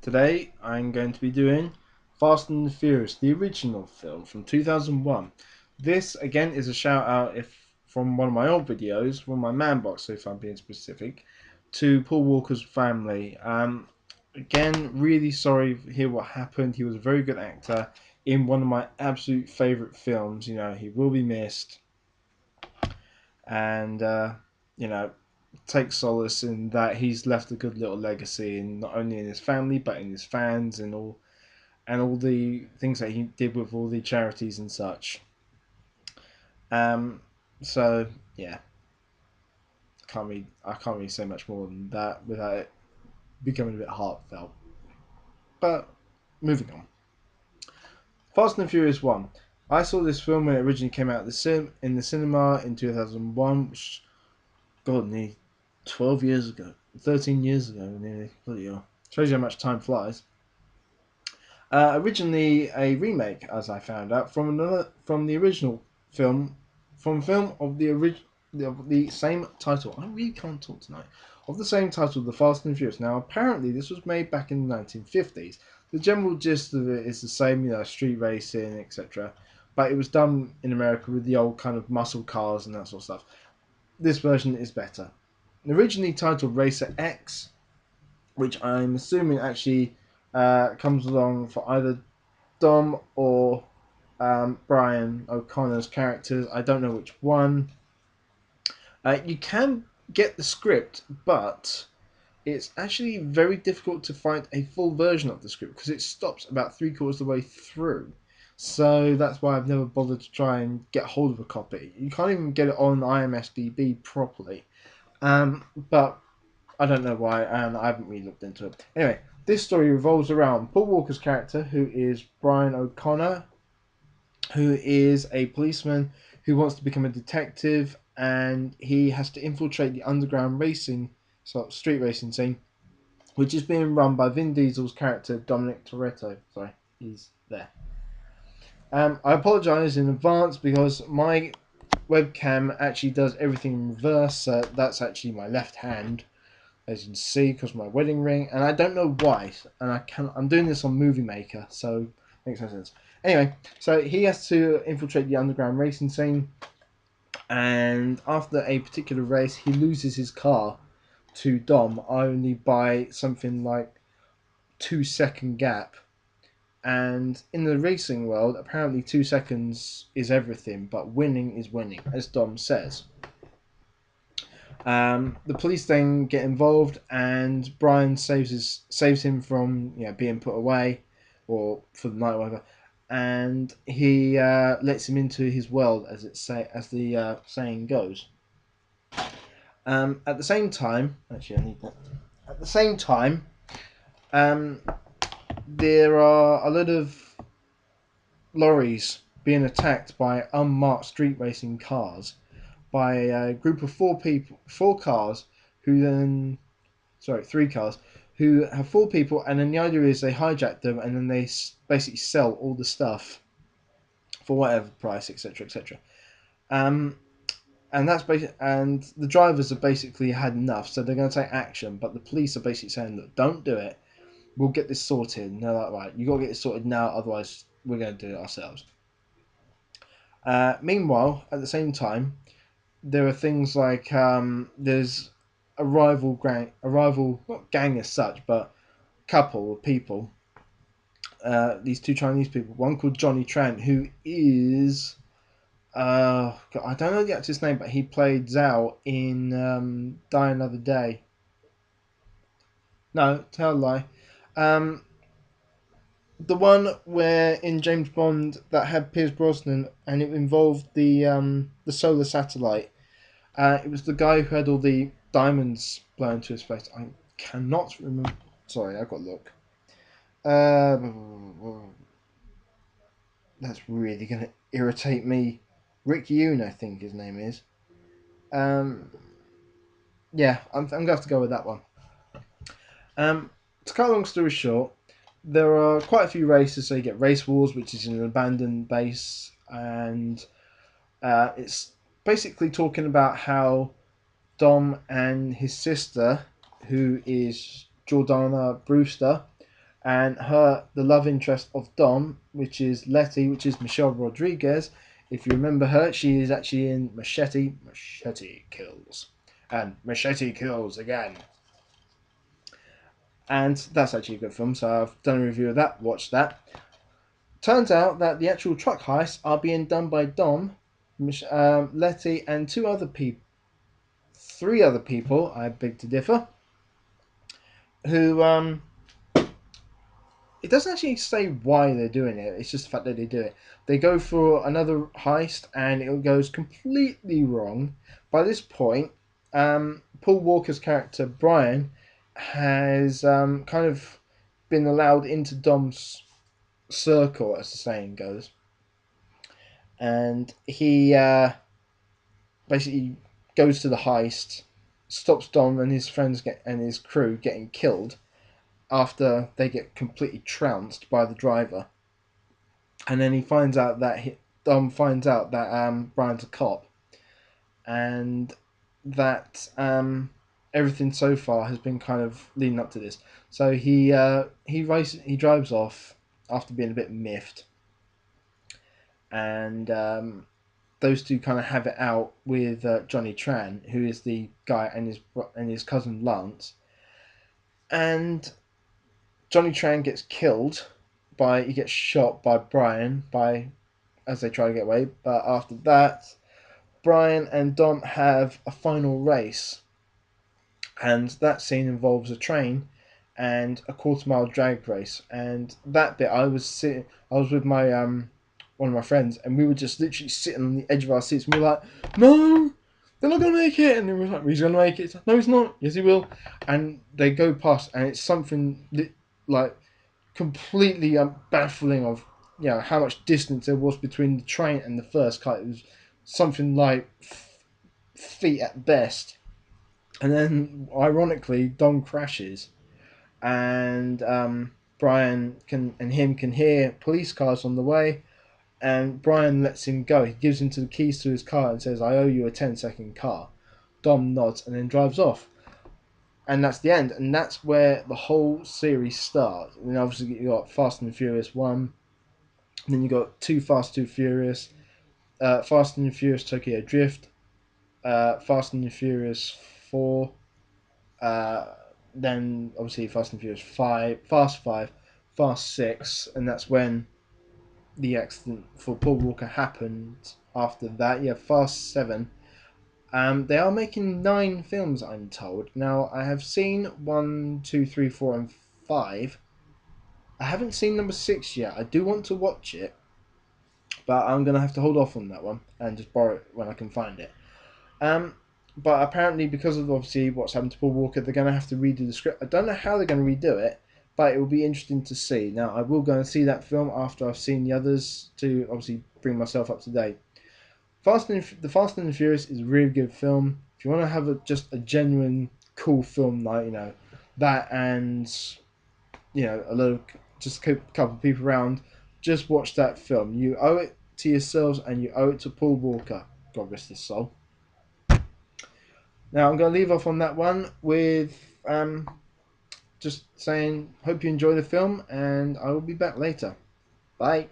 Today I'm going to be doing Fast and the Furious, the original film from 2001. This again is a shout out from one of my old videos, one of my man box if I'm being specific, to Paul Walker's family. Again, really sorry to hear what happened. He was a very good actor in one of my absolute favourite films. He will be missed, and take solace in that he's left a good little legacy, in not only in his family but in his fans and all the things that he did with all the charities and such. Um, so yeah, I can't really say much more than that without it becoming a bit heartfelt. But moving on, Fast and Furious One. I saw this film when it originally came out in the cinema in 2001, which God, nearly 12 years ago, 13 years ago, nearly. Bloody hell. Shows you how much time flies. Originally a remake, as I found out, from the original film, from film of the same title. I really can't talk tonight. Of the same title, The Fast and Furious. Now, apparently, this was made back in the 1950s. The general gist of it is the same, street racing, etc. But it was done in America with the old kind of muscle cars and that sort of stuff. This version is better. Originally titled Racer X, which I'm assuming actually comes along for either Dom or Brian O'Connor's characters. I don't know which one. You can get the script, but it's actually very difficult to find a full version of the script because it stops about 3/4 of the way through. So that's why I've never bothered to try and get hold of a copy. You can't even get it on IMDb properly. But I don't know why, and I haven't really looked into it. Anyway, this story revolves around Paul Walker's character, who is Brian O'Connor, who is a policeman who wants to become a detective, and he has to infiltrate the underground street racing scene, which is being run by Vin Diesel's character, Dominic Toretto. Sorry, he's there. I apologise in advance because my webcam actually does everything in reverse. That's actually my left hand, as you can see, because of my wedding ring, and I don't know why. And I'm doing this on Movie Maker, so it makes no sense. Anyway, so he has to infiltrate the underground racing scene, and after a particular race, he loses his car to Dom only by something like 2 second gap. And in the racing world, apparently 2 seconds is everything, but winning is winning, as Dom says. The police then get involved, and Brian saves him from being put away, or for the night, or whatever. And he lets him into his world, as the saying goes. At the same time, actually, I need that. At the same time, there are a lot of lorries being attacked by unmarked street racing cars by a group of three cars, who have four people, and then the idea is they hijack them and then they basically sell all the stuff for whatever price, etc., etc. And and the drivers have basically had enough, so they're going to take action. But the police are basically saying, "Look, don't do it. We'll get this sorted." And they're like, "Right, you got to get this sorted now, otherwise we're going to do it ourselves." Meanwhile, at the same time, there are things like there's a rival not gang as such, but couple of people. These two Chinese people. One called Johnny Tran, who is I don't know the actor's name, but he played Zhao in Die Another Day. No, tell a lie. The one where in James Bond that had Pierce Brosnan, and it involved the solar satellite. It was the guy who had all the diamonds blown to his face. I cannot remember. Sorry, I've got to look. That's really going to irritate me. Rick Yoon, I think his name is. Yeah, I'm going to have to go with that one. To cut a long story short, there are quite a few races. So you get Race Wars, which is an abandoned base, and it's basically talking about how Dom and his sister, who is Jordana Brewster, and the love interest of Dom, which is Letty, which is Michelle Rodriguez. If you remember her, she is actually in Machete. Machete Kills, and Machete Kills again. And that's actually a good film, so I've done a review of that. Watched that. Turns out that the actual truck heists are being done by Dom, Letty, and three other people. I beg to differ. Who it doesn't actually say why they're doing it. It's just the fact that they do it. They go for another heist, and it goes completely wrong. By this point, Paul Walker's character Brian has kind of been allowed into Dom's circle, as the saying goes, and he basically goes to the heist, stops Dom and his friends and his crew getting killed after they get completely trounced by the driver, and then he finds out that Dom finds out that Brian's a cop, and that everything so far has been kind of leading up to this. So he drives off after being a bit miffed, and those two kind of have it out with Johnny Tran, who is the guy, and his cousin Lance, and Johnny Tran gets killed he gets shot by Brian as they try to get away. But after that, Brian and Dom have a final race, and that scene involves a train and a quarter-mile drag race. And that bit, I was with my one of my friends, and we were just literally sitting on the edge of our seats, and we were like, "No, they're not gonna make it!" And they were like, "He's gonna make it." Like, no, he's not. Yes, he will. And they go past, and it's something like completely baffling of how much distance there was between the train and the first car. It was something like feet at best, and then ironically Dom crashes, and Brian can hear police cars on the way, and Brian lets him go. He gives him the keys to his car and says, "I owe you a 10-second car." Dom nods and then drives off. And that's the end, and that's where the whole series starts. And obviously you got Fast and Furious 1, and then you got 2 Fast 2 Furious, Fast and Furious Tokyo Drift, Fast and Furious 4, then obviously Fast and Furious 5, Fast 5, Fast 6, and that's when the accident for Paul Walker happened. After that, Fast 7. They are making 9 films, I'm told. Now, I have seen 1, 2, 3, 4, and 5. I haven't seen number 6 yet. I do want to watch it, but I'm going to have to hold off on that one and just borrow it when I can find it. But apparently, because of obviously what's happened to Paul Walker, they're going to have to redo the script. I don't know how they're going to redo it, but it will be interesting to see. Now, I will go and see that film after I've seen the others to obviously bring myself up to date. The Fast and the Furious is a really good film. If you want to have just a genuine cool film, like that, and a little just a couple of people around, just watch that film. You owe it to yourselves, and you owe it to Paul Walker. God rest his soul. Now I'm going to leave off on that one with just saying, hope you enjoy the film, and I will be back later. Bye.